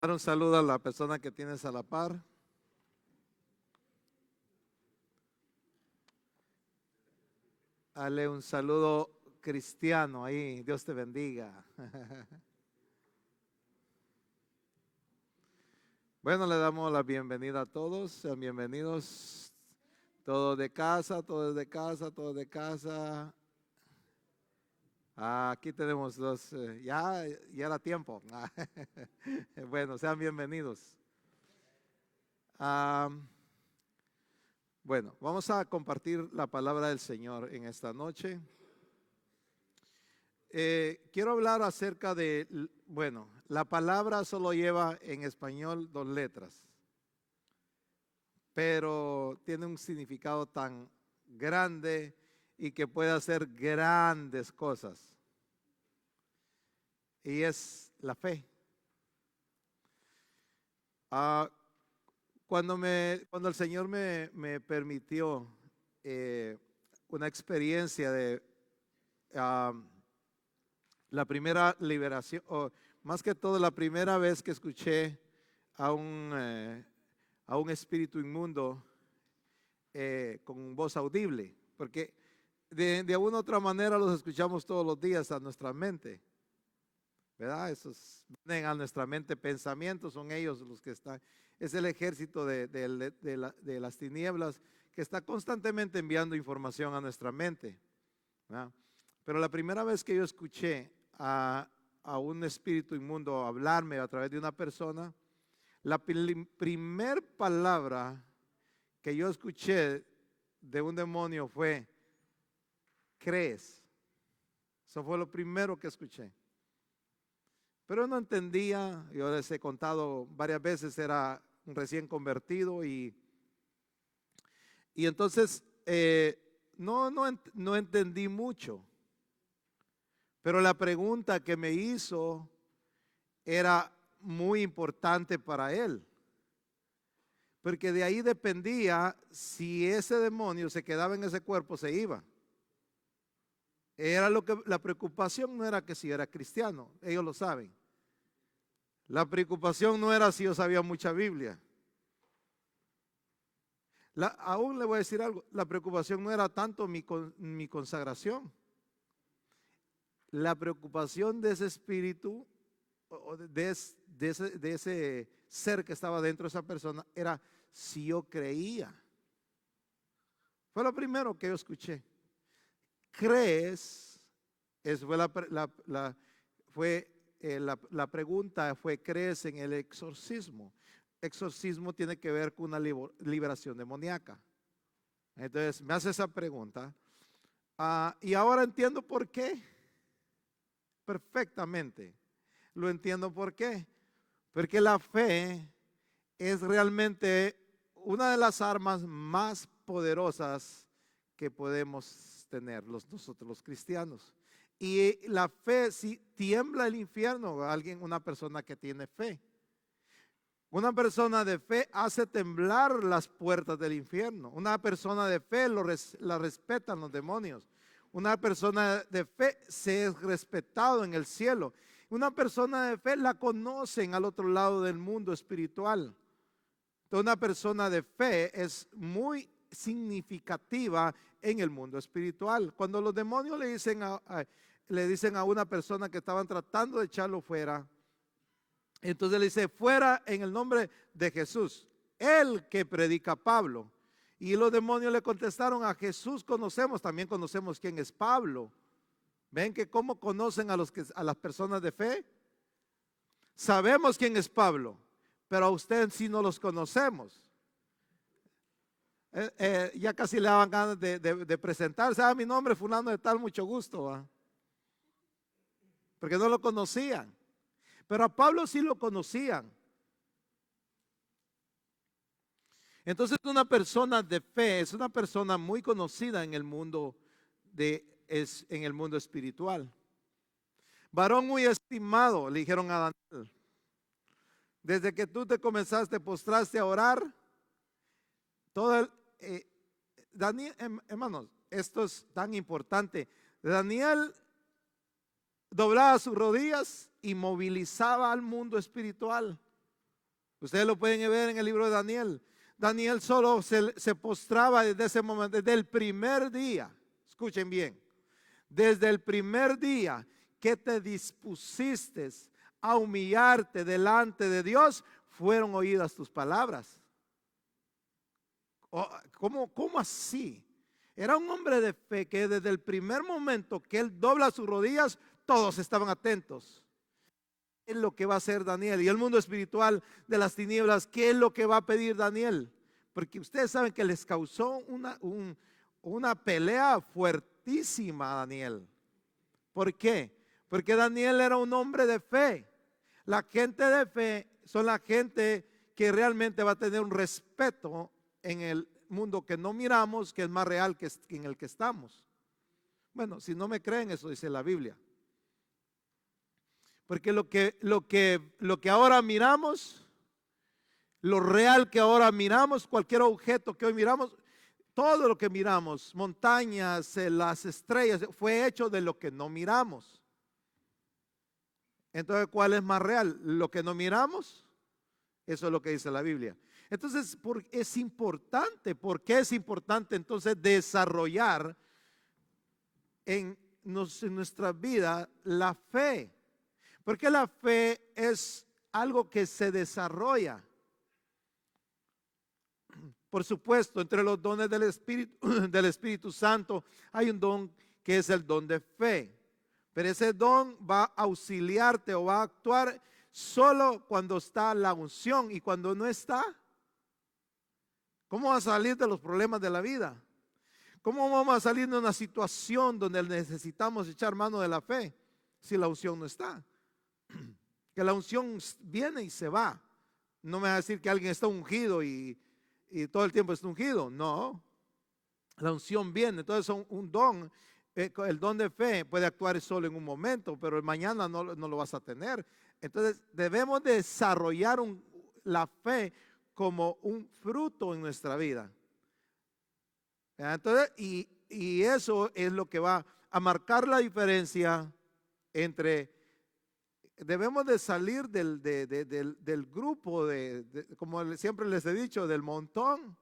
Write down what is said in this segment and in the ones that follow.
Dar un saludo a la persona que tienes a la par. Dale un saludo cristiano ahí. Dios te bendiga. Bueno, le damos la bienvenida a todos. Sean bienvenidos. Todos de casa, todos de casa, todos de casa. Aquí tenemos dos. Ya era tiempo. Bueno, sean bienvenidos. Bueno, vamos a compartir la palabra del Señor en esta noche. Quiero hablar acerca de, bueno, la palabra solo lleva en español 2 letras, pero tiene un significado tan grande y que puede hacer grandes cosas. Y es la fe. Cuando el Señor me permitió una experiencia de la primera liberación, o más que todo la primera vez que escuché a un espíritu inmundo con voz audible, porque de una u otra manera los escuchamos todos los días a nuestra mente, ¿verdad? Esos vienen a nuestra mente pensamientos, son ellos los que están, es el ejército de las tinieblas que está constantemente enviando información a nuestra mente, ¿verdad? Pero la primera vez que yo escuché a un espíritu inmundo hablarme a través de una persona, la primer palabra que yo escuché de un demonio fue: ¿crees? Eso fue lo primero que escuché. Pero no entendía, yo les he contado varias veces, era un recién convertido y entonces no entendí mucho. Pero la pregunta que me hizo era muy importante para él, porque de ahí dependía si ese demonio se quedaba en ese cuerpo, se iba. Era lo que la preocupación no era que si era cristiano, ellos lo saben. La preocupación no era si yo sabía mucha Biblia. Aún le voy a decir algo, la preocupación no era tanto mi consagración. La preocupación de ese espíritu, de ese ser que estaba dentro de esa persona, era si yo creía. Fue lo primero que yo escuché. ¿Crees? Eso fue la pregunta fue: ¿crees en el exorcismo? Exorcismo tiene que ver con una liberación demoníaca. Entonces me hace esa pregunta. Y ahora entiendo por qué. Perfectamente. Lo entiendo por qué. Porque la fe es realmente una de las armas más poderosas que podemos tener nosotros los cristianos. Y la fe, si tiembla el infierno, una persona que tiene fe. Una persona de fe hace temblar las puertas del infierno. Una persona de fe la respetan los demonios. Una persona de fe se es respetado en el cielo. Una persona de fe la conocen al otro lado del mundo espiritual. Entonces, una persona de fe es muy significativa en el mundo espiritual. Cuando los demonios le dicen a una persona que estaban tratando de echarlo fuera, entonces le dice: fuera en el nombre de Jesús, el que predica Pablo. Y los demonios le contestaron: a Jesús conocemos, también conocemos quién es Pablo. ¿Ven que cómo conocen a las personas de fe? Sabemos quién es Pablo, pero a usted sí no los conocemos. Ya casi le daban ganas de presentarse: mi nombre es fulano de tal, mucho gusto, ¿va? Porque no lo conocían. Pero a Pablo sí lo conocían. Entonces una persona de fe es una persona muy conocida en el mundo en el mundo espiritual. Varón muy estimado, le dijeron a Daniel. Desde que tú te postraste a orar, Daniel, hermanos, esto es tan importante. Daniel doblaba sus rodillas y movilizaba al mundo espiritual. Ustedes lo pueden ver en el libro de Daniel. Daniel solo se postraba desde ese momento, desde el primer día. Escuchen bien, desde el primer día que te dispusiste a humillarte delante de Dios, fueron oídas tus palabras. ¿Cómo así? Era un hombre de fe que desde el primer momento que él dobla sus rodillas, todos estaban atentos. ¿Qué es lo que va a hacer Daniel? Y el mundo espiritual de las tinieblas, ¿qué es lo que va a pedir Daniel? Porque ustedes saben que les causó una pelea fuertísima a Daniel. ¿Por qué? Porque Daniel era un hombre de fe. La gente de fe son la gente que realmente va a tener un respeto en el mundo que no miramos, que es más real que en el que estamos. Bueno, si no me creen, eso dice la Biblia. Porque lo que ahora miramos, lo real que ahora miramos, cualquier objeto que hoy miramos, todo lo que miramos, montañas, las estrellas, fue hecho de lo que no miramos. Entonces, ¿cuál es más real? ¿Lo que no miramos? Eso es lo que dice la Biblia. Entonces, es importante. ¿Por qué es importante entonces desarrollar en nuestra vida la fe? Porque la fe es algo que se desarrolla. Por supuesto, entre los dones del Espíritu Santo hay un don que es el don de fe. Pero ese don va a auxiliarte o va a actuar solo cuando está la unción. Y cuando no está, ¿cómo va a salir de los problemas de la vida? ¿Cómo vamos a salir de una situación donde necesitamos echar mano de la fe si la unción no está? Que la unción viene y se va. No me va a decir que alguien está ungido y todo el tiempo está ungido. No, la unción viene. Entonces un don, el don de fe puede actuar solo en un momento, pero mañana no lo vas a tener. Entonces debemos desarrollar la fe como un fruto en nuestra vida. Entonces, y eso es lo que va a marcar la diferencia entre... Debemos de salir del grupo, como siempre les he dicho, del montón.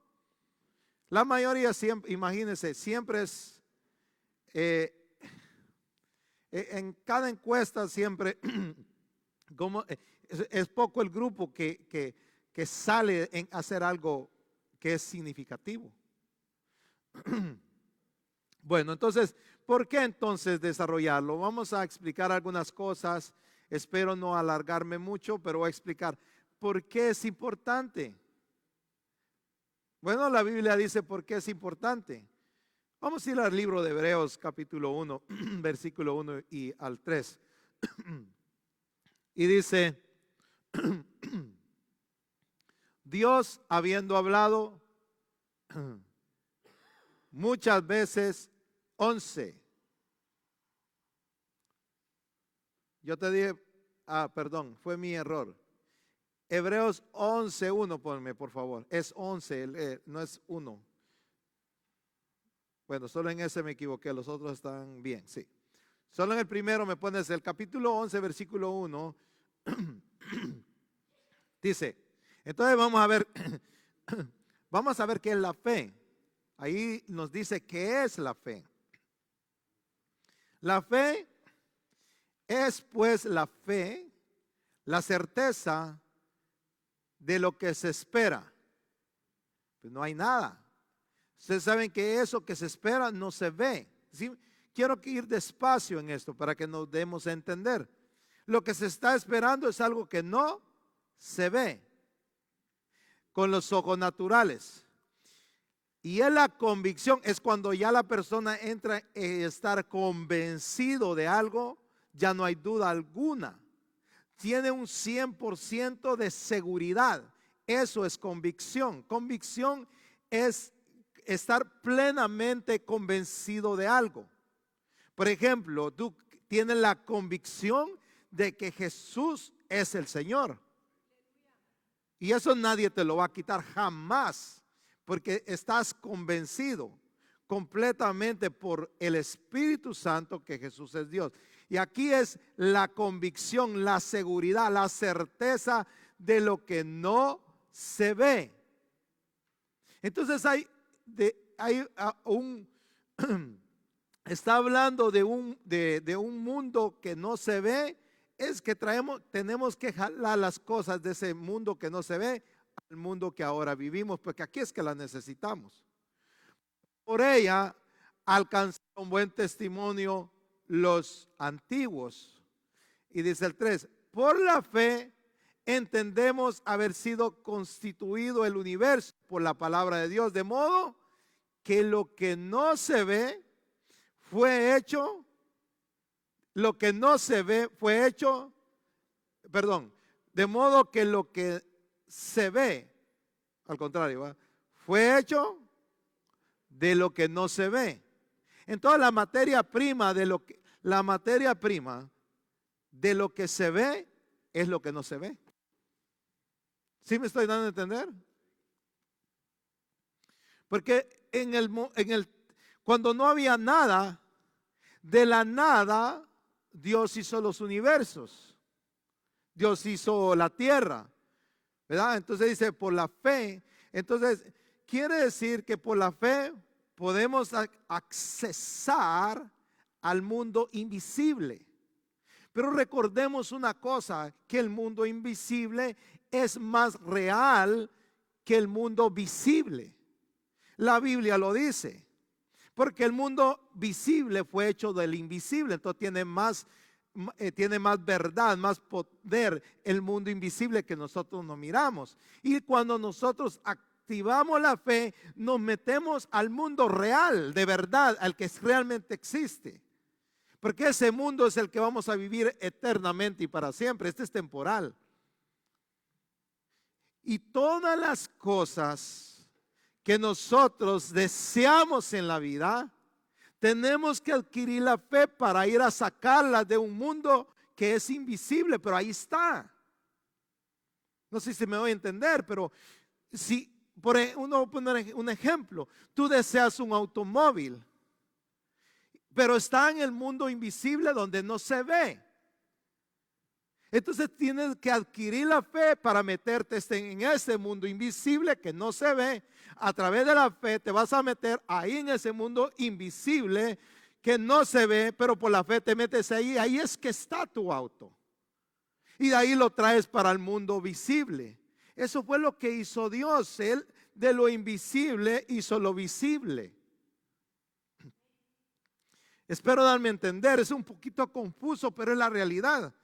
La mayoría siempre, imagínense, siempre es, en cada encuesta siempre, es poco el grupo que sale en hacer algo que es significativo. Bueno, entonces, ¿por qué entonces desarrollarlo? Vamos a explicar algunas cosas. Espero no alargarme mucho, pero voy a explicar por qué es importante. Bueno, la Biblia dice por qué es importante. Vamos a ir al libro de Hebreos capítulo 1, versículo 1 y al 3. Y dice, Dios habiendo hablado muchas veces, 11. Yo te dije, perdón, fue mi error. Hebreos 11:1, ponme por favor. Es 11, no es 1. Bueno, solo en ese me equivoqué, los otros están bien, sí. Solo en el primero me pones el capítulo 11, versículo 1. Dice, entonces vamos a ver qué es la fe. Ahí nos dice qué es la fe. La fe es pues la fe, la certeza de lo que se espera. Pues no hay nada. Ustedes saben que eso que se espera no se ve. ¿Sí? Quiero ir despacio en esto para que nos demos a entender. Lo que se está esperando es algo que no se ve con los ojos naturales. Y es la convicción, es cuando ya la persona entra en estar convencido de algo, ya no hay duda alguna. Tiene un 100% de seguridad. Eso es convicción. Convicción es estar plenamente convencido de algo. Por ejemplo, tú tienes la convicción de que Jesús es el Señor. Y eso nadie te lo va a quitar jamás, porque estás convencido completamente por el Espíritu Santo que Jesús es Dios. Y aquí es la convicción, la seguridad, la certeza de lo que no se ve. Entonces está hablando de un mundo que no se ve. Es que tenemos que jalar las cosas de ese mundo que no se ve al mundo que ahora vivimos, porque aquí es que las necesitamos. Por ella alcanzaron buen testimonio los antiguos. Y dice el 3, por la fe entendemos haber sido constituido el universo por la palabra de Dios, de modo que lo que no se ve fue hecho, de modo que lo que se ve, al contrario, fue hecho de lo que no se ve. Entonces la materia prima de lo que se ve es lo que no se ve. ¿Sí me estoy dando a entender? Porque cuando no había nada, de la nada Dios hizo los universos. Dios hizo la tierra, ¿verdad? Entonces dice por la fe. Entonces quiere decir que por la fe podemos accesar al mundo invisible. Pero recordemos una cosa, que el mundo invisible es más real que el mundo visible. La Biblia lo dice, porque el mundo visible fue hecho del invisible, entonces tiene más verdad, más poder el mundo invisible que nosotros no miramos. Y cuando nosotros activamos la fe, nos metemos al mundo real, de verdad, al que realmente existe. Porque ese mundo es el que vamos a vivir eternamente y para siempre. Este es temporal. Y todas las cosas que nosotros deseamos en la vida, tenemos que adquirir la fe para ir a sacarlas de un mundo que es invisible, pero ahí está. No sé si me voy a entender, pero si uno pone un ejemplo, tú deseas un automóvil, pero está en el mundo invisible donde no se ve. Entonces tienes que adquirir la fe para meterte en ese mundo invisible que no se ve. A través de la fe te vas a meter ahí en ese mundo invisible que no se ve, pero por la fe te metes ahí. Ahí es que está tu auto. Y de ahí lo traes para el mundo visible. Eso fue lo que hizo Dios. Él de lo invisible hizo lo visible. Espero darme a entender, es un poquito confuso, pero es la realidad.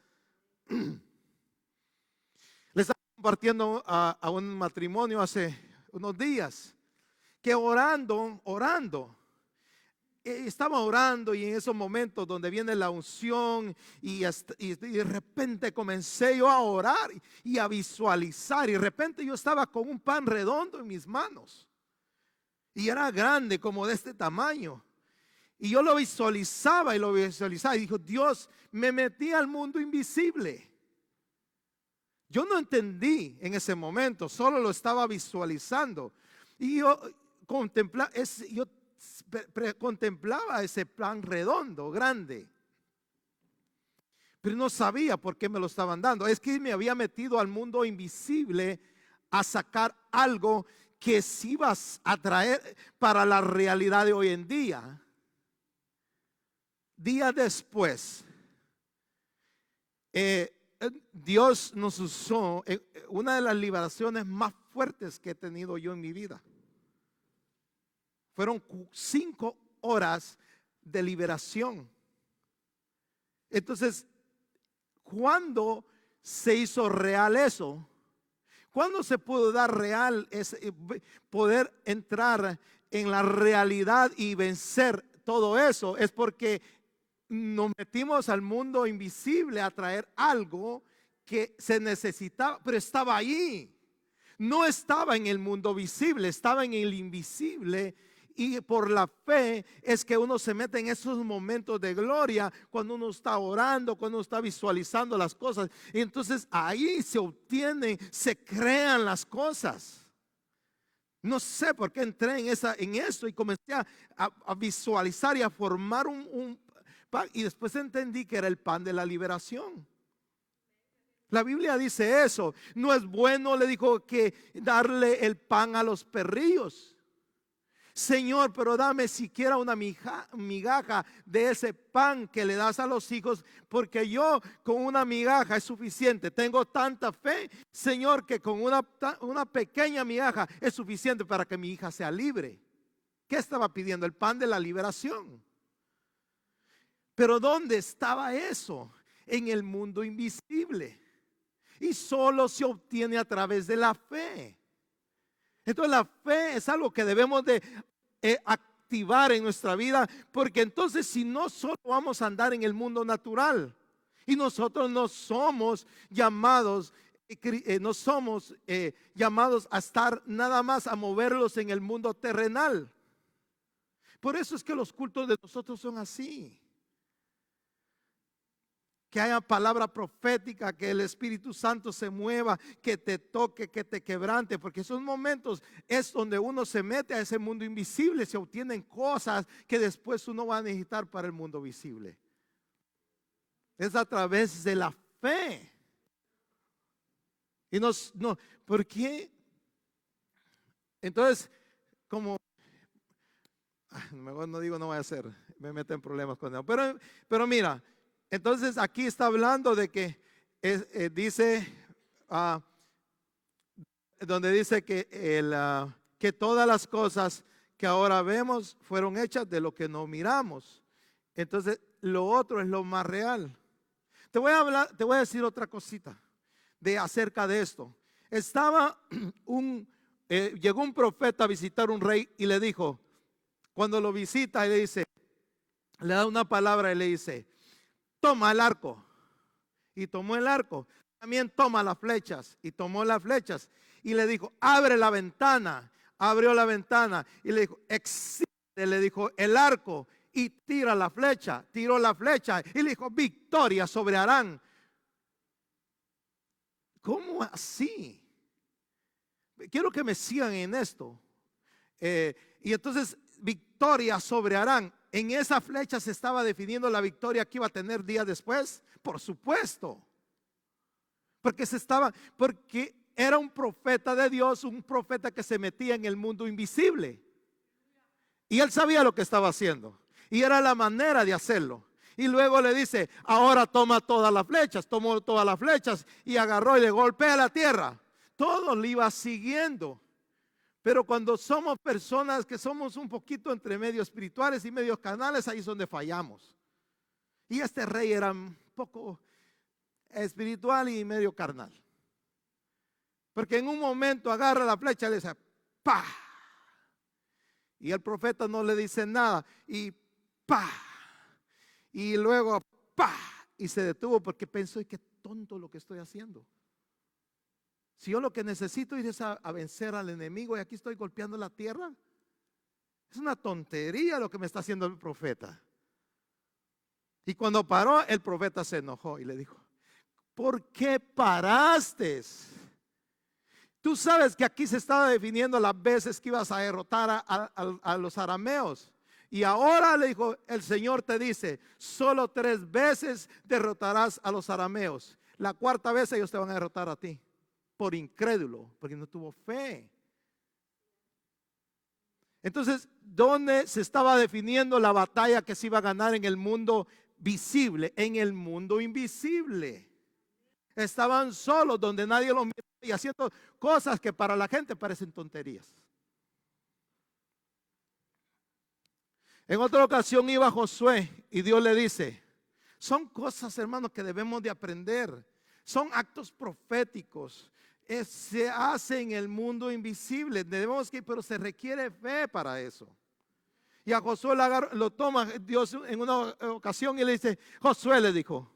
Le estaba compartiendo a un matrimonio hace unos días que orando, estaba orando, y en esos momentos donde viene la unción y de repente comencé yo a orar y a visualizar, y de repente yo estaba con un pan redondo en mis manos y era grande, como de este tamaño. Y yo lo visualizaba y dijo, Dios, me metí al mundo invisible. Yo no entendí en ese momento, solo lo estaba visualizando. Y yo contemplaba ese plan redondo, grande. Pero no sabía por qué me lo estaban dando. Es que me había metido al mundo invisible a sacar algo que sí iba a traer para la realidad de hoy en día. Días después, Dios nos usó en una de las liberaciones más fuertes que he tenido yo en mi vida. Fueron 5 horas de liberación. Entonces, ¿cuándo se hizo real eso? ¿Cuándo se pudo dar real poder entrar en la realidad y vencer todo eso? Es porque nos metimos al mundo invisible a traer algo que se necesitaba, pero estaba ahí. No estaba en el mundo visible, estaba en el invisible. Y por la fe es que uno se mete en esos momentos de gloria, cuando uno está orando, cuando uno está visualizando las cosas. Y entonces ahí se obtienen, se crean las cosas. No sé por qué entré en eso y comencé a visualizar y a formar un pan, y después entendí que era el pan de la liberación. La Biblia dice eso. No es bueno, le dijo, que darle el pan a los perrillos. Señor, pero dame siquiera una migaja de ese pan que le das a los hijos, porque yo con una migaja es suficiente. Tengo tanta fe, Señor, que con una pequeña migaja es suficiente para que mi hija sea libre. ¿Qué estaba pidiendo? El pan de la liberación. Pero ¿dónde estaba eso? En el mundo invisible. Y solo se obtiene a través de la fe. Entonces la fe es algo que debemos de activar en nuestra vida, porque entonces si no, solo vamos a andar en el mundo natural. Y nosotros no somos llamados, llamados a estar nada más a moverlos en el mundo terrenal. Por eso es que los cultos de nosotros son así. Que haya palabra profética, que el Espíritu Santo se mueva, que te toque, que te quebrante, porque esos momentos es donde uno se mete a ese mundo invisible, se obtienen cosas que después uno va a necesitar para el mundo visible. Es a través de la fe. Y ¿por qué? Entonces, como mejor no digo, no voy a hacer, me meten en problemas con él. Pero mira, entonces aquí está hablando de que dice, donde dice que todas las cosas que ahora vemos fueron hechas de lo que no miramos. Entonces lo otro es lo más real. Te voy a decir otra cosita acerca de esto. Llegó un profeta a visitar un rey y le dijo, cuando lo visita y le dice, le da una palabra y le dice, toma el arco. Y tomó el arco. También toma las flechas. Y tomó las flechas. Y le dijo, abre la ventana. Abrió la ventana. Y le dijo, extiende, le dijo, el arco. Y tira la flecha. Tiró la flecha. Y le dijo, victoria sobre Aram. ¿Cómo así? Quiero que me sigan en esto. Y entonces, victoria sobre Aram. En esa flecha se estaba definiendo la victoria que iba a tener días después. Por supuesto. Porque era un profeta de Dios, un profeta que se metía en el mundo invisible. Y él sabía lo que estaba haciendo. Y era la manera de hacerlo. Y luego le dice, ahora toma todas las flechas. Tomó todas las flechas y agarró y le golpea la tierra. Todo le iba siguiendo. Pero cuando somos personas que somos un poquito entre medio espirituales y medio carnales, ahí es donde fallamos. Y este rey era un poco espiritual y medio carnal. Porque en un momento agarra la flecha y le dice, ¡pa! Y el profeta no le dice nada. Y ¡pa! Y luego ¡pa! Y se detuvo porque pensó, qué tonto lo que estoy haciendo. Si yo lo que necesito es a vencer al enemigo y aquí estoy golpeando la tierra. Es una tontería lo que me está haciendo el profeta. Y cuando paró, el profeta se enojó y le dijo, ¿por qué paraste? Tú sabes que aquí se estaba definiendo las veces que ibas a derrotar a los arameos. Y ahora, le dijo, el Señor te dice, solo 3 veces derrotarás a los arameos. La 4ª vez ellos te van a derrotar a ti. Por incrédulo, porque no tuvo fe. Entonces, ¿dónde se estaba definiendo la batalla que se iba a ganar en el mundo visible? En el mundo invisible. Estaban solos, donde nadie los miraba y haciendo cosas que para la gente parecen tonterías. En otra ocasión iba Josué y Dios le dice, son cosas, hermanos, que debemos de aprender. Son actos proféticos. Se hace en el mundo invisible. Pero se requiere fe para eso. Y a Josué lo toma Dios en una ocasión y le dice, Josué le dijo,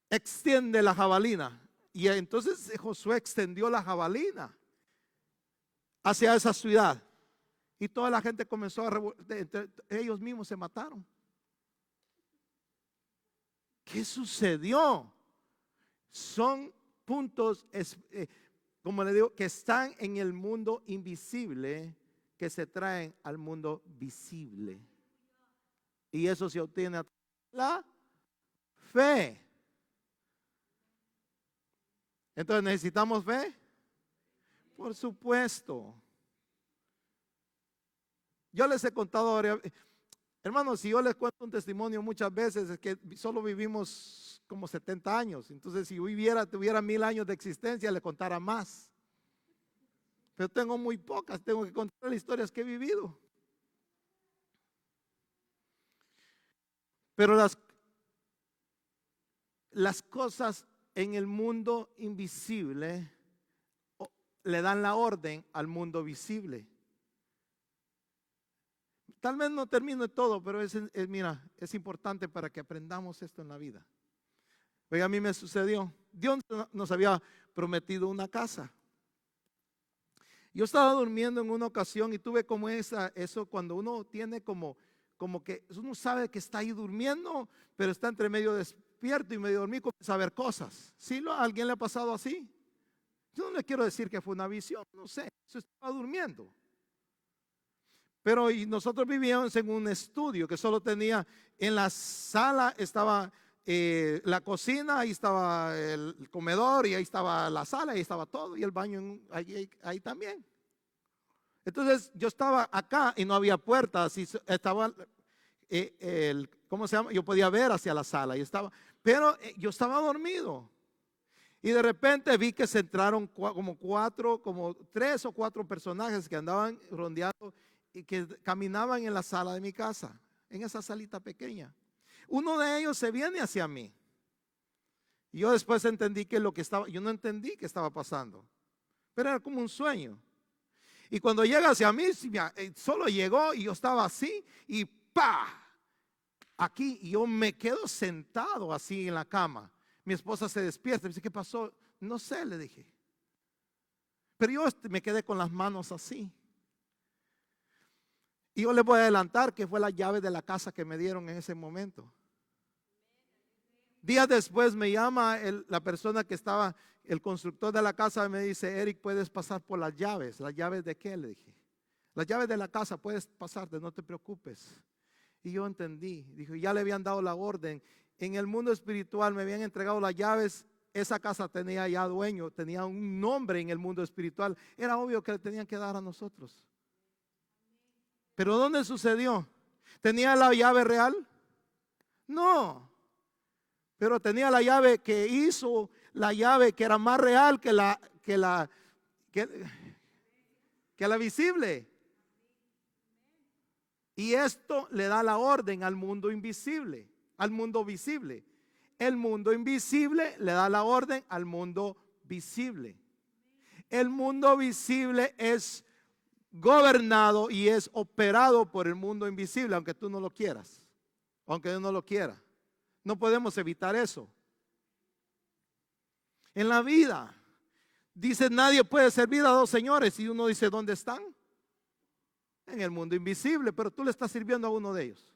extiende la jabalina. Y entonces Josué extendió la jabalina hacia esa ciudad. Y toda la gente comenzó ellos mismos se mataron. ¿Qué sucedió? Son puntos, como le digo, que están en el mundo invisible, que se traen al mundo visible. Y eso se obtiene a la fe. Entonces, ¿necesitamos fe? Por supuesto. Yo les he contado ahora, hermanos, si yo les cuento un testimonio muchas veces, es que solo vivimos como 70 años. Entonces, si tuviera 1000 años de existencia, le contara más. Pero tengo muy pocas, tengo que contar las historias que he vivido. Pero las cosas en el mundo invisible le dan la orden al mundo visible. Tal vez no termino todo, pero mira, es importante para que aprendamos esto en la vida. Oiga, a mí me sucedió. Dios nos había prometido una casa. Yo estaba durmiendo en una ocasión y tuve como eso cuando uno tiene como que uno sabe que está ahí durmiendo, pero está entre medio despierto y medio dormido, comienza a ver cosas. ¿Sí? ¿A alguien le ha pasado así? Yo no le quiero decir que fue una visión, no sé, yo estaba durmiendo. Pero nosotros vivíamos en un estudio que solo tenía, en la sala estaba la cocina, ahí estaba el comedor y ahí estaba la sala, ahí estaba todo y el baño ahí también. Entonces yo estaba acá y no había puertas y estaba ¿cómo se llama? Yo podía ver hacia la sala pero yo estaba dormido. Y de repente vi que se entraron como 3 o 4 personajes que andaban rondeando y que caminaban en la sala de mi casa, en esa salita pequeña. Uno de ellos se viene hacia mí. Y yo después entendí que yo no entendí qué estaba pasando, pero era como un sueño. Y cuando llega hacia mí, solo llegó y yo estaba así y ¡pa! Aquí, y yo me quedo sentado así en la cama. Mi esposa se despierta y me dice, ¿qué pasó? No sé, le dije. Pero yo me quedé con las manos así. Y yo les voy a adelantar que fue la llave de la casa que me dieron en ese momento. Días después me llama la persona que estaba, el constructor de la casa, y me dice, Eric, puedes pasar por las llaves. ¿Las llaves de qué? Le dije. Las llaves de la casa, puedes pasarte, no te preocupes. Y yo entendí. Dijo, ya le habían dado la orden. En el mundo espiritual me habían entregado las llaves. Esa casa tenía ya dueño, tenía un nombre en el mundo espiritual. Era obvio que le tenían que dar a nosotros. Pero ¿dónde sucedió? ¿Tenía la llave real? No. Pero tenía la llave que hizo, la llave que era más real que la visible. Y esto le da la orden al mundo invisible, al mundo visible. El mundo invisible le da la orden al mundo visible. El mundo visible es gobernado y es operado por el mundo invisible, aunque tú no lo quieras, aunque Dios no lo quiera. No podemos evitar eso. En la vida, dice, nadie puede servir a 2 señores. Y uno dice, ¿dónde están? En el mundo invisible, pero tú le estás sirviendo a uno de ellos.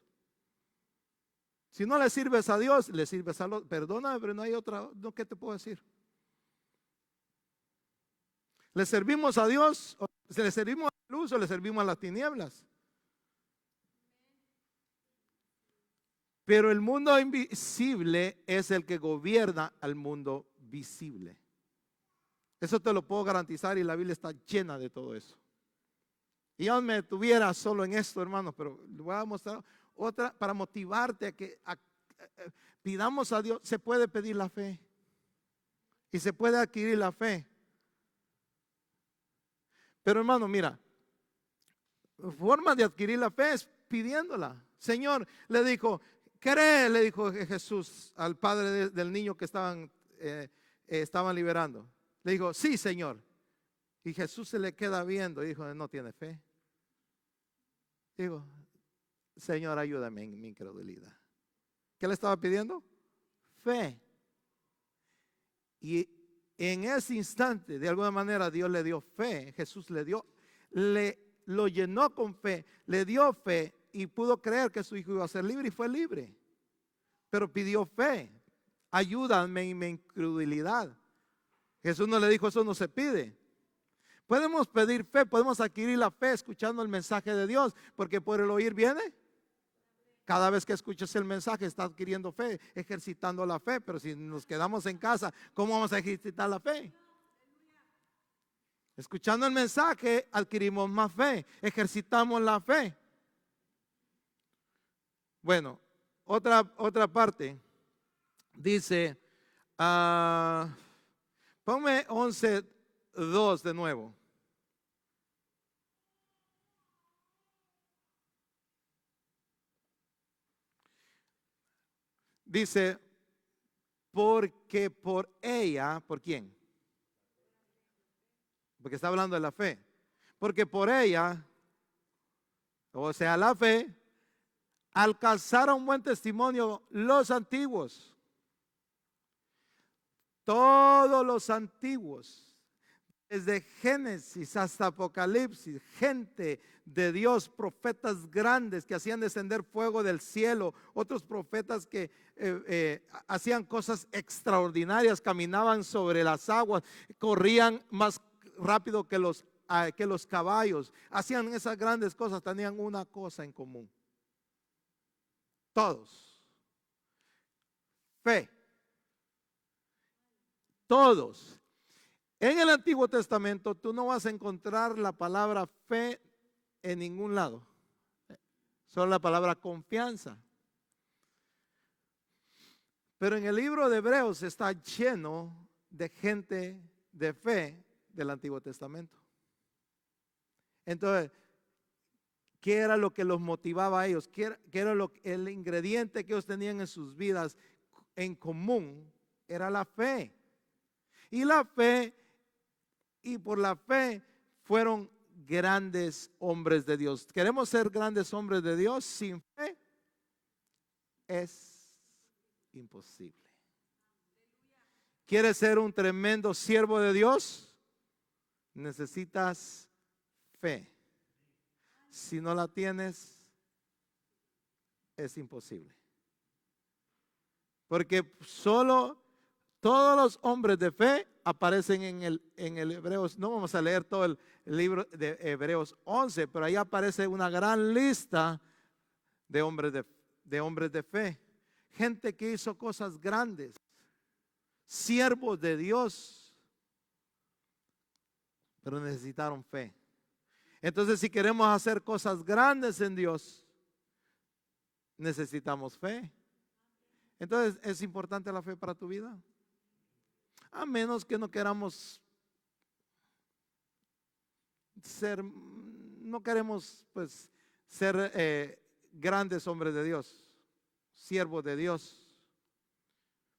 Si no le sirves a Dios, le sirves a los. Perdóname, pero no hay otra. No, ¿qué te puedo decir? ¿Le servimos a Dios? ¿O le servimos a la luz o le servimos a las tinieblas? Pero el mundo invisible es el que gobierna al mundo visible. Eso te lo puedo garantizar y la Biblia está llena de todo eso. Y yo me detuviera solo en esto, hermanos, pero le voy a mostrar otra para motivarte a que pidamos a Dios. Se puede pedir la fe y se puede adquirir la fe. Pero hermano, mira, forma de adquirir la fe es pidiéndola. Señor, le dijo, ¿cree? Le dijo Jesús al padre del niño que estaban liberando. Le dijo, sí, Señor. Y Jesús se le queda viendo y dijo, no tiene fe. Digo, Señor, ayúdame en mi incredulidad. ¿Qué le estaba pidiendo? Fe. Y en ese instante, de alguna manera, Dios le dio fe. Jesús lo llenó con fe, le dio fe y pudo creer que su hijo iba a ser libre y fue libre. Pero pidió fe. Ayúdame en mi incredulidad. Jesús no le dijo, eso no se pide. Podemos pedir fe, podemos adquirir la fe escuchando el mensaje de Dios, porque por el oír viene Cada vez que escuchas el mensaje, estás adquiriendo fe, ejercitando la fe. Pero si nos quedamos en casa, ¿cómo vamos a ejercitar la fe? Escuchando el mensaje, adquirimos más fe, ejercitamos la fe. Bueno, otra parte. Dice, ponme 11:2 de nuevo. Dice, porque por ella, ¿por quién? Porque está hablando de la fe. Porque por ella, o sea, la fe, alcanzaron buen testimonio los antiguos. Todos los antiguos, desde Génesis hasta Apocalipsis, gente de Dios, profetas grandes que hacían descender fuego del cielo, otros profetas que hacían cosas extraordinarias, caminaban sobre las aguas, corrían más rápido que los caballos, hacían esas grandes cosas, tenían una cosa en común. Todos. Fe. Todos. En el Antiguo Testamento tú no vas a encontrar la palabra fe en ningún lado. Solo la palabra confianza. Pero en el libro de Hebreos está lleno de gente de fe del Antiguo Testamento. Entonces, ¿qué era lo que los motivaba a ellos? ¿Qué era el ingrediente que ellos tenían en sus vidas en común? Era la fe. Y la fe, y por la fe fueron grandes hombres de Dios. ¿Queremos ser grandes hombres de Dios? Sin fe es imposible. ¿Quieres ser un tremendo siervo de Dios? Necesitas fe. Si no la tienes, es imposible. Porque solo todos los hombres de fe aparecen en el Hebreos. No vamos a leer todo el libro de Hebreos 11, pero ahí aparece una gran lista de hombres de fe. Gente que hizo cosas grandes, siervos de Dios, pero necesitaron fe. Entonces, si queremos hacer cosas grandes en Dios, necesitamos fe. Entonces, ¿es importante la fe para tu vida? A menos que no queramos no queremos pues ser grandes hombres de Dios, siervos de Dios.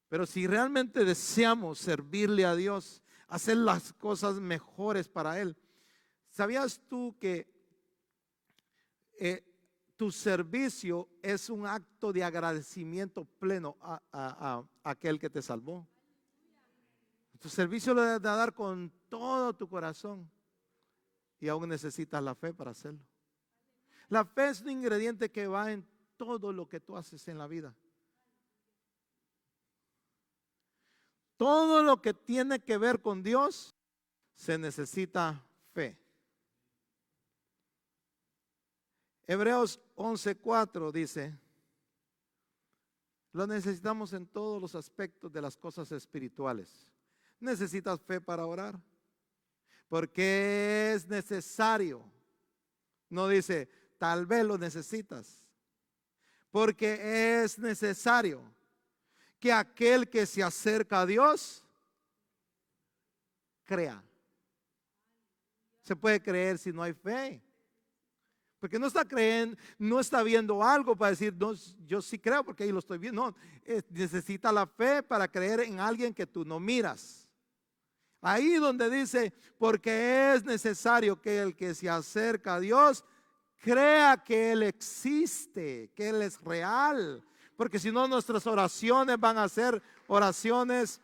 Pero si realmente deseamos servirle a Dios, hacer las cosas mejores para Él, ¿sabías tú que tu servicio es un acto de agradecimiento pleno a aquel que te salvó? Tu servicio lo debes dar con todo tu corazón y aún necesitas la fe para hacerlo. La fe es un ingrediente que va en todo lo que tú haces en la vida. Todo lo que tiene que ver con Dios se necesita fe. Hebreos 11:4 dice: lo necesitamos en todos los aspectos de las cosas espirituales. ¿Necesitas fe para orar? Porque es necesario. No dice, tal vez lo necesitas. Porque es necesario que aquel que se acerca a Dios crea. Se puede creer si no hay fe. Porque no está creyendo, no está viendo algo para decir, no, yo sí creo porque ahí lo estoy viendo. No, necesita la fe para creer en alguien que tú no miras. Ahí donde dice, porque es necesario que el que se acerca a Dios crea que Él existe, que Él es real. Porque si no, nuestras oraciones van a ser oraciones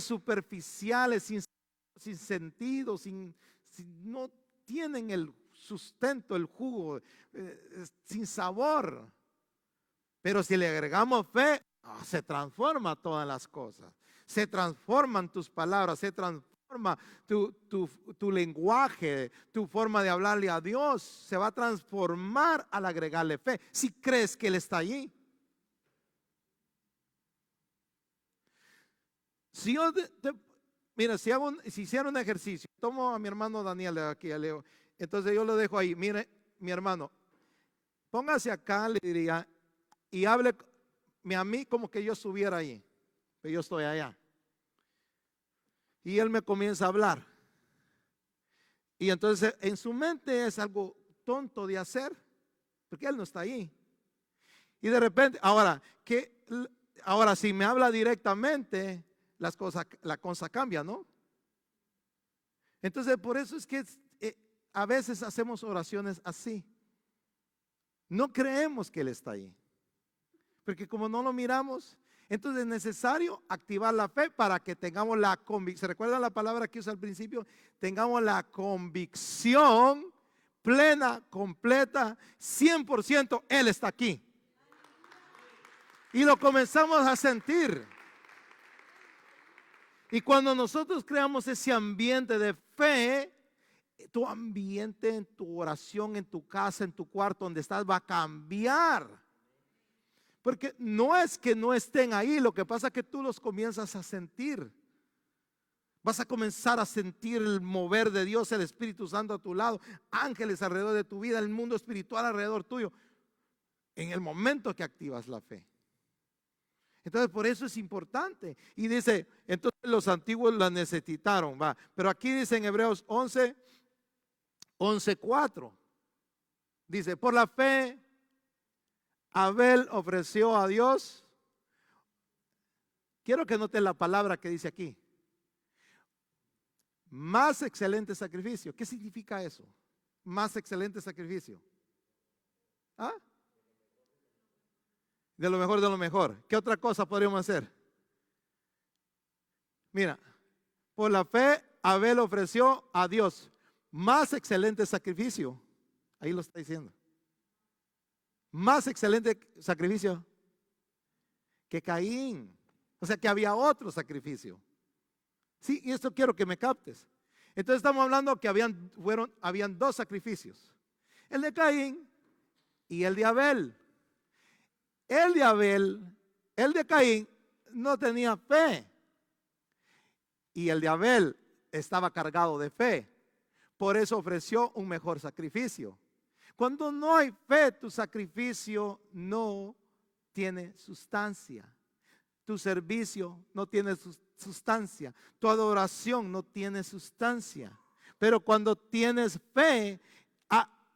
superficiales, sin sentido, no tienen el sustento, el jugo, sin sabor. Pero si le agregamos fe, se transforma todas las cosas. Se transforman tus palabras, se transforman forma, tu lenguaje, tu forma de hablarle a Dios se va a transformar al agregarle fe. Si crees que Él está allí. Si yo mira, si hiciera un ejercicio, tomo a mi hermano Daniel de aquí, a Leo, entonces yo lo dejo ahí. Mire, mi hermano, póngase acá, le diría, y hable a mí como que yo estuviera ahí, pero yo estoy allá. Y él me comienza a hablar. Y entonces en su mente es algo tonto de hacer, porque él no está ahí. Y de repente, ahora si me habla directamente, la cosa cambia, ¿no? Entonces por eso es que a veces hacemos oraciones así. No creemos que Él está ahí, porque como no lo miramos, entonces es necesario activar la fe para que tengamos la convicción. ¿Se recuerda la palabra que usa al principio? Tengamos la convicción plena, completa, 100%, Él está aquí. Y lo comenzamos a sentir. Y cuando nosotros creamos ese ambiente de fe, tu ambiente en tu oración, en tu casa, en tu cuarto, donde estás, va a cambiar. Porque no es que no estén ahí, lo que pasa es que tú los comienzas a sentir. Vas a comenzar a sentir el mover de Dios, el Espíritu Santo a tu lado, ángeles alrededor de tu vida, el mundo espiritual alrededor tuyo, en el momento que activas la fe. Entonces por eso es importante. Y dice, entonces los antiguos la necesitaron, va. Pero aquí dice en Hebreos 11:4, dice, por la fe Abel ofreció a Dios. Quiero que noten la palabra que dice aquí. Más excelente sacrificio. ¿Qué significa eso? Más excelente sacrificio. ¿Ah? De lo mejor de lo mejor. ¿Qué otra cosa podríamos hacer? Mira, por la fe Abel ofreció a Dios más excelente sacrificio. Ahí lo está diciendo. Más excelente sacrificio que Caín. O sea que había otro sacrificio. Sí, y esto quiero que me captes. Entonces estamos hablando que habían dos sacrificios. El de Caín y el de Abel. El de Caín no tenía fe. Y el de Abel estaba cargado de fe. Por eso ofreció un mejor sacrificio. Cuando no hay fe, tu sacrificio no tiene sustancia. Tu servicio no tiene sustancia. Tu adoración no tiene sustancia. Pero cuando tienes fe,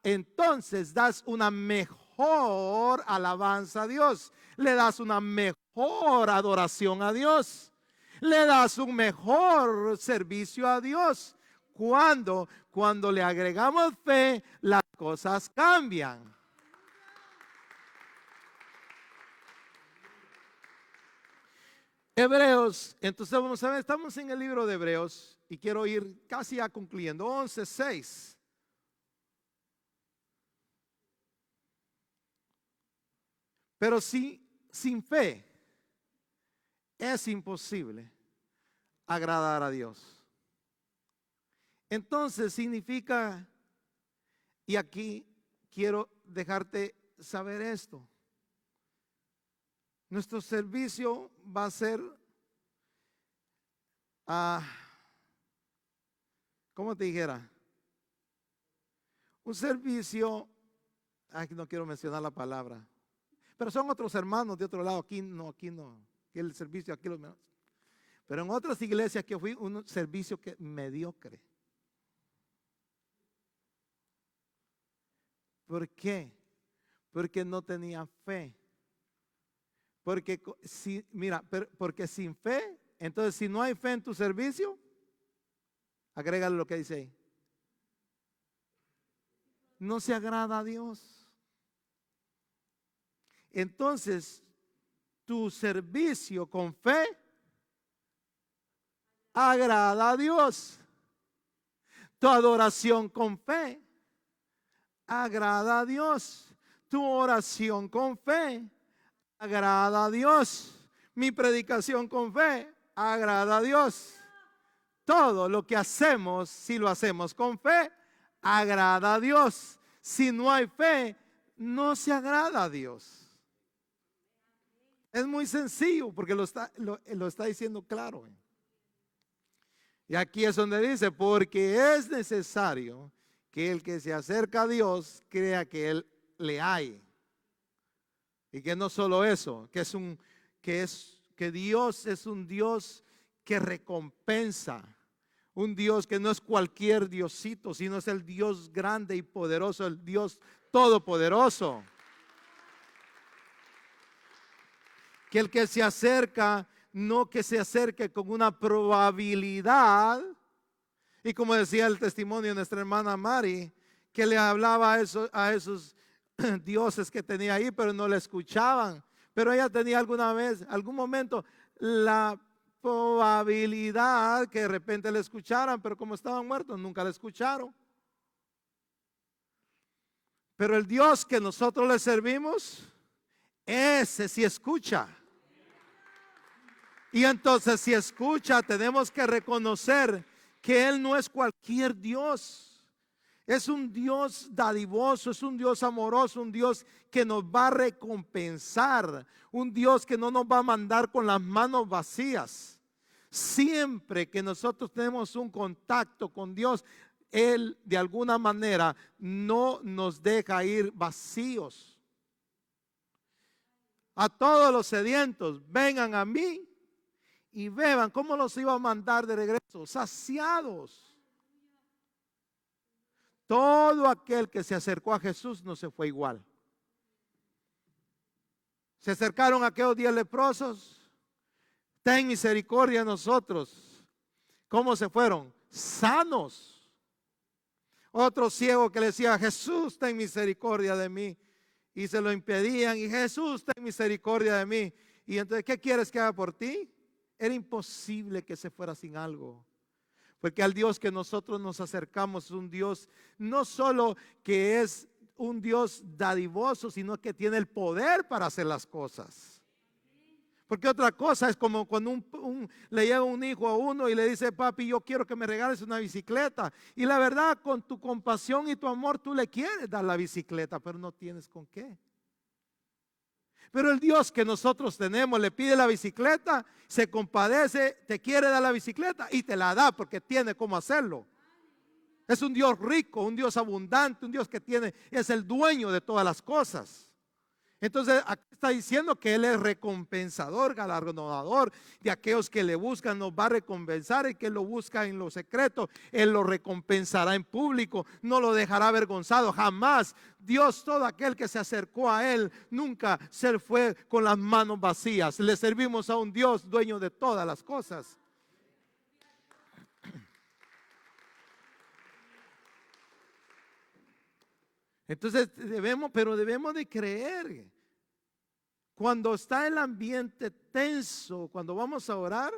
entonces das una mejor alabanza a Dios. Le das una mejor adoración a Dios. Le das un mejor servicio a Dios. Cuando le agregamos fe, las cosas cambian. Hebreos, entonces vamos a ver, estamos en el libro de Hebreos y quiero ir casi ya concluyendo. 11:6. Pero sin fe es imposible agradar a Dios. Entonces significa, y aquí quiero dejarte saber esto, nuestro servicio va a ser, ¿cómo te dijera? Un servicio, no quiero mencionar la palabra, pero son otros hermanos de otro lado, aquí no, que el servicio aquí los menos. Pero en otras iglesias que fui, un servicio que mediocre. ¿Por qué? Porque no tenía fe. Porque porque sin fe, entonces si no hay fe en tu servicio, agrégale lo que dice ahí. No se agrada a Dios. Entonces, tu servicio con fe agrada a Dios. Tu adoración con fe agrada a Dios. Tu oración con fe agrada a Dios. Mi predicación con fe agrada a Dios. todo lo que hacemos, si lo hacemos con fe, agrada a Dios. Si no hay fe, no se agrada a Dios. Es muy sencillo porque lo está diciendo claro. Y aquí es donde dice, porque es necesario que el que se acerca a Dios crea que Él le hay. Y que no solo eso, que Dios es un Dios que recompensa. Un Dios que no es cualquier diosito, sino es el Dios grande y poderoso, el Dios todopoderoso. Que el que se acerca, no que se acerque con una probabilidad. Y como decía el testimonio de nuestra hermana Mari, que le hablaba a esos dioses que tenía ahí, pero no le escuchaban. Pero ella tenía algún momento, la probabilidad que de repente le escucharan, pero como estaban muertos, nunca le escucharon. Pero el Dios que nosotros le servimos, ese sí escucha. Y entonces si escucha, tenemos que reconocer que Él no es cualquier Dios. Es un Dios dadivoso, es un Dios amoroso, un Dios que nos va a recompensar, un Dios que no nos va a mandar con las manos vacías. Siempre que nosotros tenemos un contacto con Dios, Él de alguna manera no nos deja ir vacíos. A todos los sedientos, vengan a mí y beban. ¿Cómo los iba a mandar de regreso? Saciados. Todo aquel que se acercó a Jesús no se fue igual. Se acercaron a aquellos 10 leprosos. Ten misericordia de nosotros. ¿Cómo se fueron? Sanos. Otro ciego que le decía, Jesús, ten misericordia de mí. Y se lo impedían. Y Jesús, ten misericordia de mí. Y entonces, ¿qué quieres que haga por ti? Era imposible que se fuera sin algo. Porque al Dios que nosotros nos acercamos es un Dios no solo que es un Dios dadivoso, sino que tiene el poder para hacer las cosas. Porque otra cosa es como cuando le llega un hijo a uno y le dice, papi, yo quiero que me regales una bicicleta. Y la verdad, con tu compasión y tu amor, tú le quieres dar la bicicleta, pero no tienes con qué. Pero el Dios que nosotros tenemos le pide la bicicleta, se compadece, te quiere dar la bicicleta y te la da porque tiene cómo hacerlo. Es un Dios rico, un Dios abundante, un Dios que es el dueño de todas las cosas. Entonces aquí está diciendo que Él es recompensador, galardonador de aquellos que le buscan, nos va a recompensar. El que lo busca en lo secreto, Él lo recompensará en público, no lo dejará avergonzado jamás. Dios, todo aquel que se acercó a Él, nunca se fue con las manos vacías. Le servimos a un Dios dueño de todas las cosas. Entonces debemos de creer. Cuando está el ambiente tenso, cuando vamos a orar,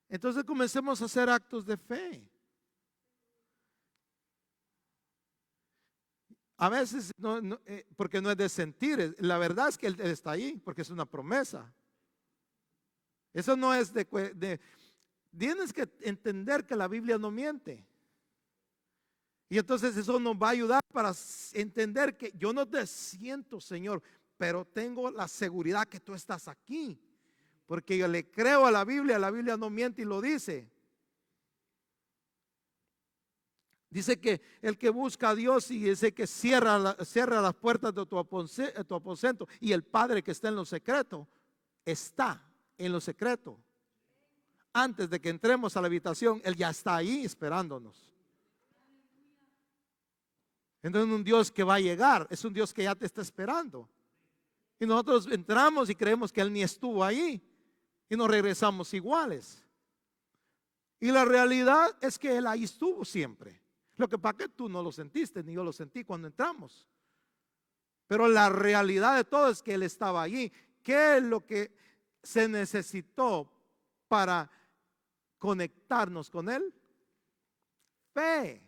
entonces comencemos a hacer actos de fe. A veces, porque no es de sentir, la verdad es que Él está ahí, porque es una promesa. Eso no es tienes que entender que la Biblia no miente. Y entonces eso nos va a ayudar para entender que yo no te siento, Señor, pero tengo la seguridad que tú estás aquí. Porque yo le creo a la Biblia no miente y lo dice. Dice que el que busca a Dios y dice que cierra las puertas de tu aposento, y el Padre que está en lo secreto, está en lo secreto. Antes de que entremos a la habitación, Él ya está ahí esperándonos. Entonces un Dios que va a llegar, es un Dios que ya te está esperando. Y nosotros entramos y creemos que Él ni estuvo ahí y nos regresamos iguales. Y la realidad es que Él ahí estuvo siempre. Lo que pasa es que tú no lo sentiste, ni yo lo sentí cuando entramos. Pero la realidad de todo es que Él estaba allí. ¿Qué es lo que se necesitó para conectarnos con Él? Fe.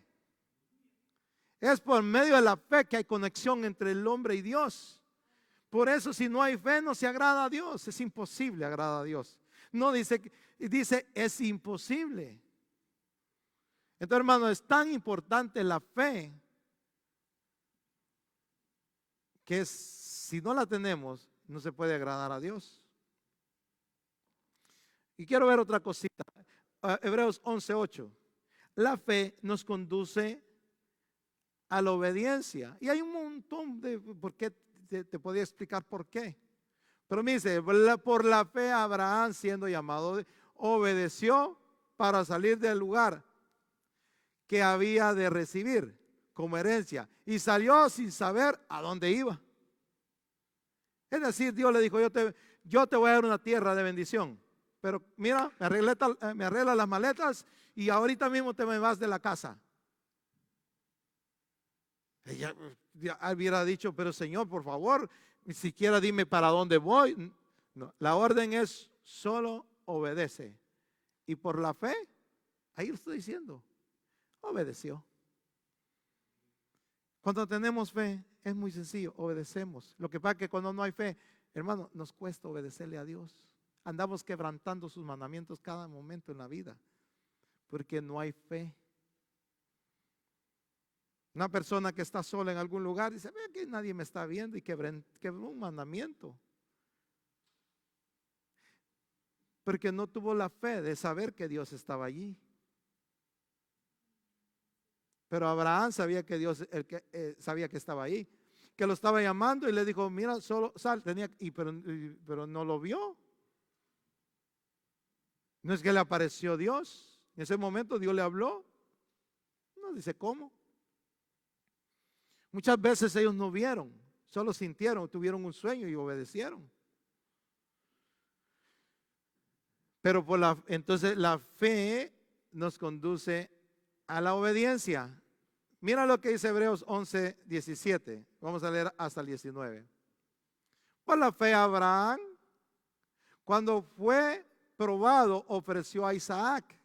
Es por medio de la fe que hay conexión entre el hombre y Dios. Por eso si no hay fe no se agrada a Dios. Es imposible agradar a Dice es imposible. Entonces, hermano, es tan importante la fe que si no la tenemos, no se puede agradar a Dios. Y quiero ver otra cosita. Hebreos 11:8. La fe nos conduce a la obediencia. Y hay un montón de por qué, te podía explicar por qué. Pero me dice, por la fe Abraham, siendo llamado, obedeció para salir del lugar que había de recibir como herencia, y salió sin saber a dónde iba. Es decir, Dios le dijo, yo te voy a dar una tierra de bendición, pero mira, me arregla las maletas y ahorita mismo te me vas de la casa. Ella ya hubiera dicho, pero Señor, por favor, ni siquiera dime para dónde voy. No, la orden es solo obedece. Y por la fe, ahí lo estoy diciendo, obedeció. Cuando tenemos fe, es muy sencillo, obedecemos. Lo que pasa es que cuando no hay fe, hermano, nos cuesta obedecerle a Dios. Andamos quebrantando sus mandamientos cada momento en la vida, porque no hay fe. Una persona que está sola en algún lugar dice, ve que nadie me está viendo, y quebró un mandamiento. Porque no tuvo la fe de saber que Dios estaba allí. Pero Abraham sabía que Dios sabía que estaba ahí, que lo estaba llamando y le dijo, mira, solo sal, pero no lo vio. No es que le apareció Dios. En ese momento Dios le habló. No dice cómo. Muchas veces ellos no vieron, solo sintieron, tuvieron un sueño y obedecieron. Pero entonces la fe nos conduce a la obediencia. Mira lo que dice Hebreos 11:17. Vamos a leer hasta el 19. Por la fe Abraham, cuando fue probado, ofreció a Isaac.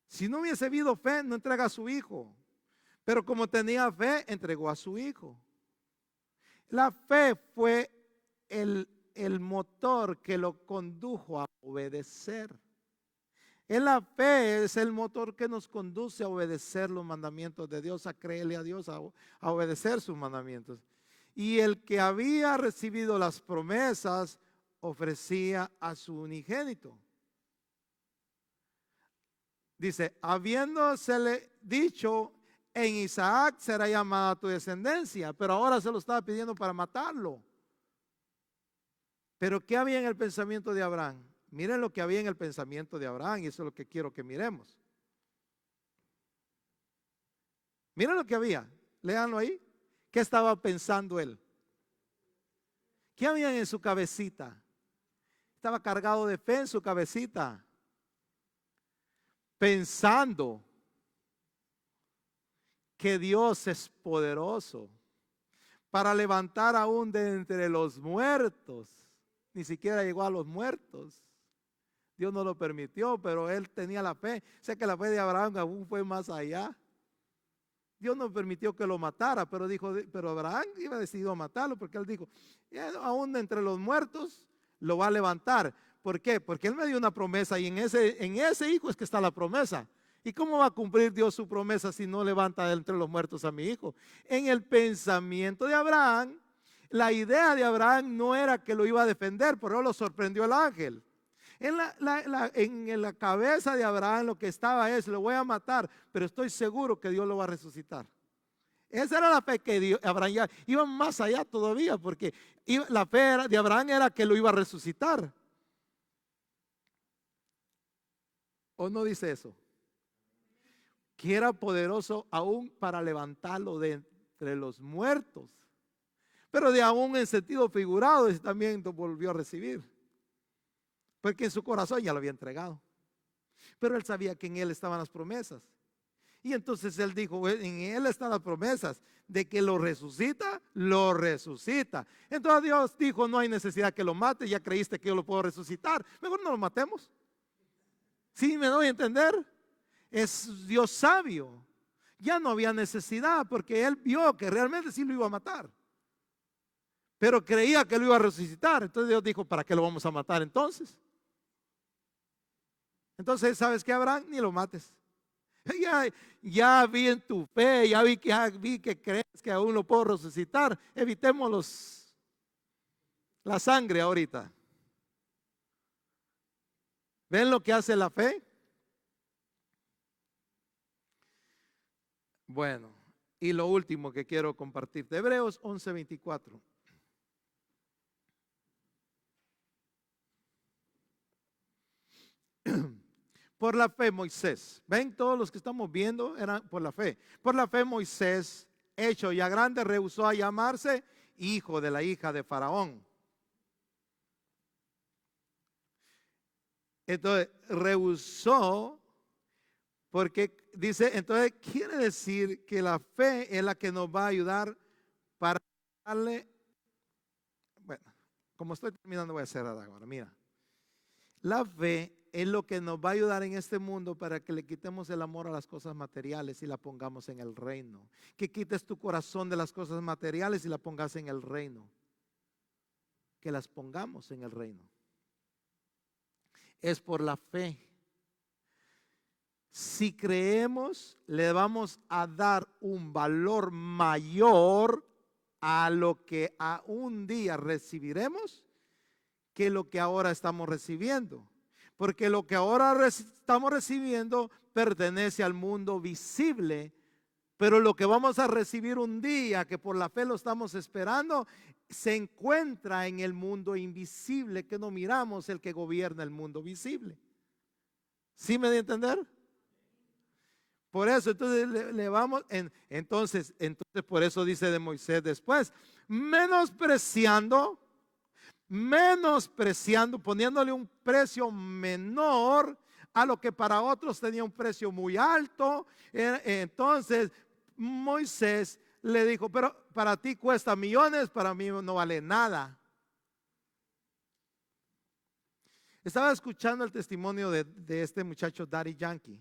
Si no hubiese habido fe, no entrega a su hijo. Pero como tenía fe, entregó a su hijo. La fe fue el motor que lo condujo a obedecer. La fe es el motor que nos conduce a obedecer los mandamientos de Dios, a creerle a Dios, a obedecer sus mandamientos. Y el que había recibido las promesas ofrecía a su unigénito. Dice, habiéndosele dicho, en Isaac será llamada tu descendencia, pero ahora se lo estaba pidiendo para matarlo. Pero ¿qué había en el pensamiento de Abraham? Miren lo que había en el pensamiento de Abraham, y eso es lo que quiero que miremos. Miren lo que había, léanlo ahí. ¿Qué estaba pensando él? ¿Qué había en su cabecita? Estaba cargado de fe en su cabecita, pensando que Dios es poderoso para levantar aún de entre los muertos. Ni siquiera llegó a los muertos. Dios no lo permitió, pero él tenía la fe. Sé que la fe de Abraham aún fue más allá. Dios no permitió que lo matara, pero Abraham iba decidido a matarlo, porque él dijo, aún entre los muertos lo va a levantar. ¿Por qué? Porque él me dio una promesa, y en ese hijo es que está la promesa. ¿Y cómo va a cumplir Dios su promesa si no levanta de entre los muertos a mi hijo? En el pensamiento de Abraham, la idea de Abraham no era que lo iba a defender, pero lo sorprendió el ángel. En la cabeza de Abraham lo que estaba es, lo voy a matar, pero estoy seguro que Dios lo va a resucitar. Esa era la fe que Abraham ya iba más allá todavía, porque la fe de Abraham era que lo iba a resucitar. ¿O no dice eso? Que era poderoso aún para levantarlo de entre los muertos. Pero de aún en sentido figurado también lo volvió a recibir. Porque en su corazón ya lo había entregado. Pero él sabía que en él estaban las promesas. Y entonces él dijo, en él están las promesas de que lo resucita, lo resucita. Entonces Dios dijo, no hay necesidad que lo mate, ya creíste que yo lo puedo resucitar. Mejor no lo matemos. ¿Sí me doy a entender? Es Dios sabio. Ya no había necesidad porque él vio que realmente sí lo iba a matar. Pero creía que lo iba a resucitar. Entonces Dios dijo, ¿para qué lo vamos a matar entonces? Entonces, ¿sabes qué, Abraham? Ni lo mates. Ya vi en tu fe, ya vi que crees que aún lo puedo resucitar. Evitemos la sangre ahorita. ¿Ven lo que hace la fe? Bueno, y lo último que quiero compartirte, Hebreos 11:24. Por la fe Moisés, ven, todos los que estamos viendo eran por la fe. Por la fe Moisés, hecho ya grande, rehusó a llamarse hijo de la hija de Faraón. Entonces, rehusó porque dice, entonces quiere decir que la fe es la que nos va a ayudar para darle, bueno, como estoy terminando voy a cerrar ahora, mira. La fe es lo que nos va a ayudar en este mundo para que le quitemos el amor a las cosas materiales y la pongamos en el reino. Que quites tu corazón de las cosas materiales y la pongas en el reino. Que las pongamos en el reino. Es por la fe. Si creemos, le vamos a dar un valor mayor a lo que a un día recibiremos que lo que ahora estamos recibiendo. Porque lo que ahora estamos recibiendo pertenece al mundo visible, pero lo que vamos a recibir un día, que por la fe lo estamos esperando, se encuentra en el mundo invisible que no miramos, el que gobierna el mundo visible. ¿Sí me di a entender? Por eso, entonces le vamos, entonces por eso dice de Moisés después, menospreciando, poniéndole un precio menor a lo que para otros tenía un precio muy alto. Entonces Moisés le dijo, pero para ti cuesta millones, para mí no vale nada. Estaba escuchando el testimonio de este muchacho Daddy Yankee.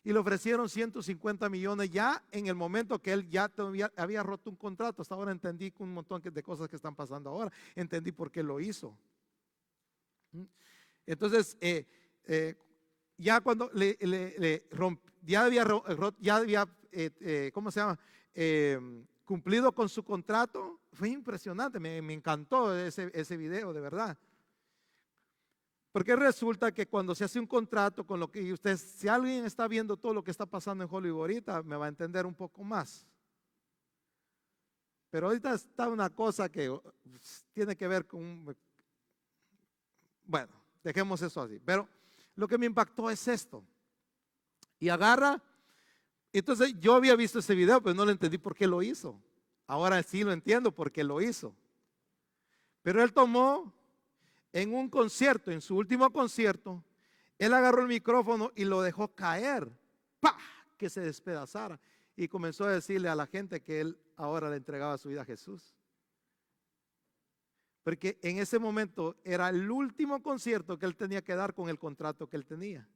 Y le ofrecieron 150 millones ya en el momento que él ya había roto un contrato. Hasta ahora entendí un montón de cosas que están pasando ahora. Entendí por qué lo hizo. Entonces, ya cuando ya había ¿cómo se llama? Cumplido con su contrato. Fue impresionante, me encantó ese video, de verdad. Porque resulta que cuando se hace un contrato con lo que usted, si alguien está viendo todo lo que está pasando en Hollywood ahorita, me va a entender un poco más. Pero ahorita está una cosa que tiene que ver con, bueno, dejemos eso así. Pero lo que me impactó es esto. Y agarra, entonces yo había visto ese video, pero no lo entendí por qué lo hizo. Ahora sí lo entiendo por qué lo hizo. Pero él tomó en un concierto, en su último concierto, él agarró el micrófono y lo dejó caer, ¡pah!, que se despedazara. Y comenzó a decirle a la gente que él ahora le entregaba su vida a Jesús. Porque en ese momento era el último concierto que él tenía que dar con el contrato que él tenía.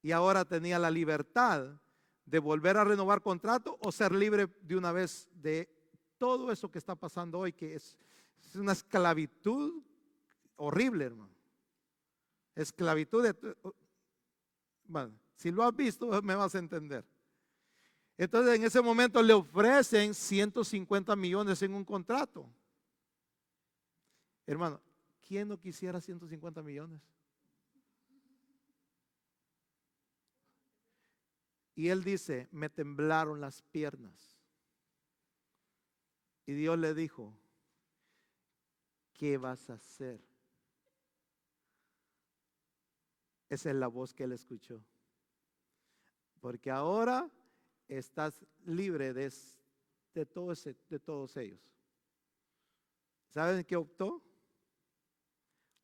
Y ahora tenía la libertad de volver a renovar contrato o ser libre de una vez de todo eso que está pasando hoy, que es una esclavitud horrible, hermano. Esclavitud bueno, si lo has visto me vas a entender. Entonces en ese momento le ofrecen 150 millones en un contrato. Hermano, ¿quién no quisiera 150 millones? Y él dice, me temblaron las piernas. Y Dios le dijo, ¿qué vas a hacer? Esa es la voz que él escuchó. Porque ahora estás libre de todos ellos. ¿Saben qué optó?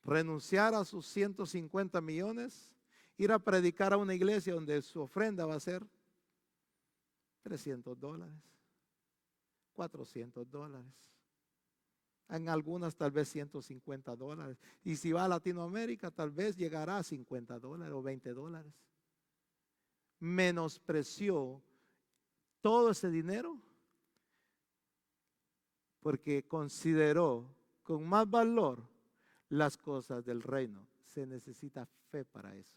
Renunciar a sus 150 millones, ir a predicar a una iglesia donde su ofrenda va a ser $300, $400. En algunas tal vez $150. Y si va a Latinoamérica tal vez llegará a $50 o $20. Menospreció todo ese dinero porque consideró con más valor las cosas del reino. se necesita fe para eso.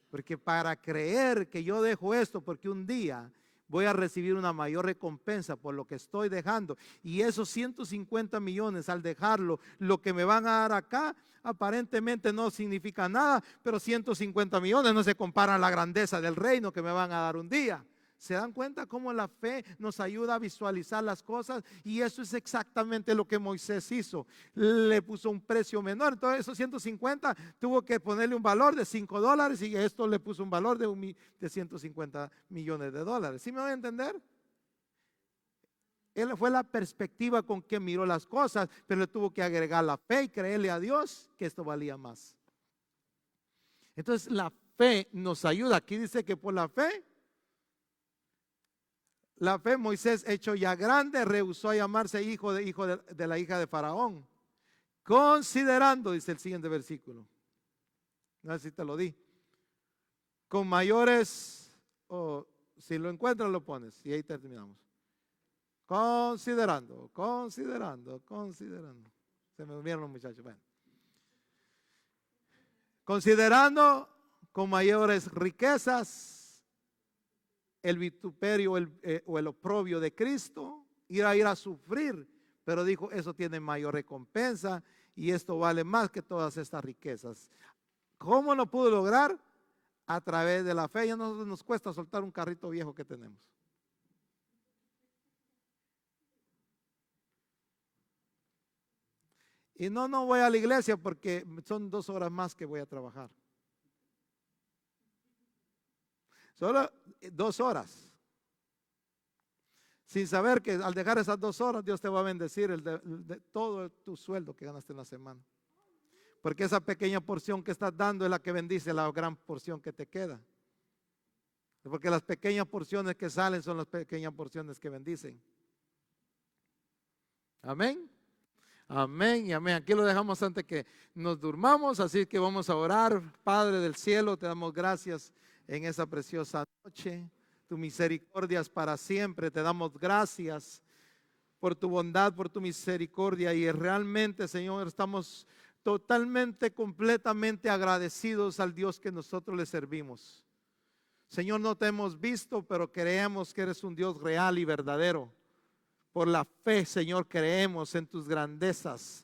Porque para creer que yo dejo esto, porque un día voy a recibir una mayor recompensa por lo que estoy dejando, y esos 150 millones al dejarlo, lo que me van a dar acá, aparentemente no significa nada, pero 150 millones no se comparan a la grandeza del reino que me van a dar un día. ¿Se dan cuenta cómo la fe nos ayuda a visualizar las cosas? Y eso es exactamente lo que Moisés hizo. Le puso un precio menor. Entonces esos 150 tuvo que ponerle un valor de $5 y esto le puso un valor de 150 millones de dólares. ¿Sí me van a entender? Él fue la perspectiva con que miró las cosas, pero le tuvo que agregar la fe y creerle a Dios que esto valía más. Entonces la fe nos ayuda. Aquí dice que por la fe, Moisés, hecho ya grande, rehusó a llamarse hijo de la hija de Faraón, considerando, dice el siguiente versículo, no sé si te lo di, con mayores, o si lo encuentras lo pones, y ahí terminamos. Considerando. Se me durmieron los muchachos. Bueno. Considerando con mayores riquezas el vituperio o el oprobio de Cristo, ir a sufrir, pero dijo, eso tiene mayor recompensa y esto vale más que todas estas riquezas. ¿Cómo lo pudo lograr? A través de la fe. Ya nos cuesta soltar un carrito viejo que tenemos. Y no voy a la iglesia porque son 2 horas más que voy a trabajar. Solo 2 horas. Sin saber que al dejar esas 2 horas Dios te va a bendecir de todo tu sueldo que ganaste en la semana. Porque esa pequeña porción que estás dando es la que bendice la gran porción que te queda. Porque las pequeñas porciones que salen son las pequeñas porciones que bendicen. Amén. Amén y amén. Aquí lo dejamos antes que nos durmamos, así que vamos a orar. Padre del cielo, te damos gracias en esa preciosa noche. Tu misericordia es para siempre. Te damos gracias por tu bondad, por tu misericordia. Y realmente, Señor, estamos totalmente, completamente agradecidos al Dios que nosotros le servimos. Señor, no te hemos visto, pero creemos que eres un Dios real y verdadero. Por la fe, Señor, creemos en tus grandezas.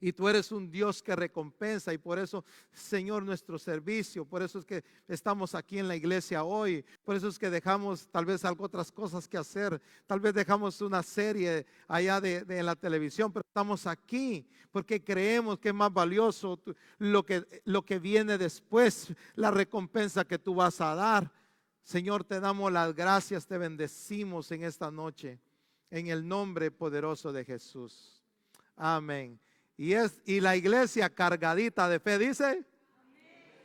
Y tú eres un Dios que recompensa, y por eso, Señor, nuestro servicio, por eso es que estamos aquí en la iglesia hoy, por eso es que dejamos tal vez algo, otras cosas que hacer, tal vez dejamos una serie allá de la televisión, pero estamos aquí porque creemos que es más valioso lo que viene después, la recompensa que tú vas a dar. Señor, te damos las gracias, te bendecimos en esta noche, en el nombre poderoso de Jesús. Amén. Y la iglesia cargadita de fe dice,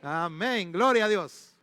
amén. Amén. Gloria a Dios.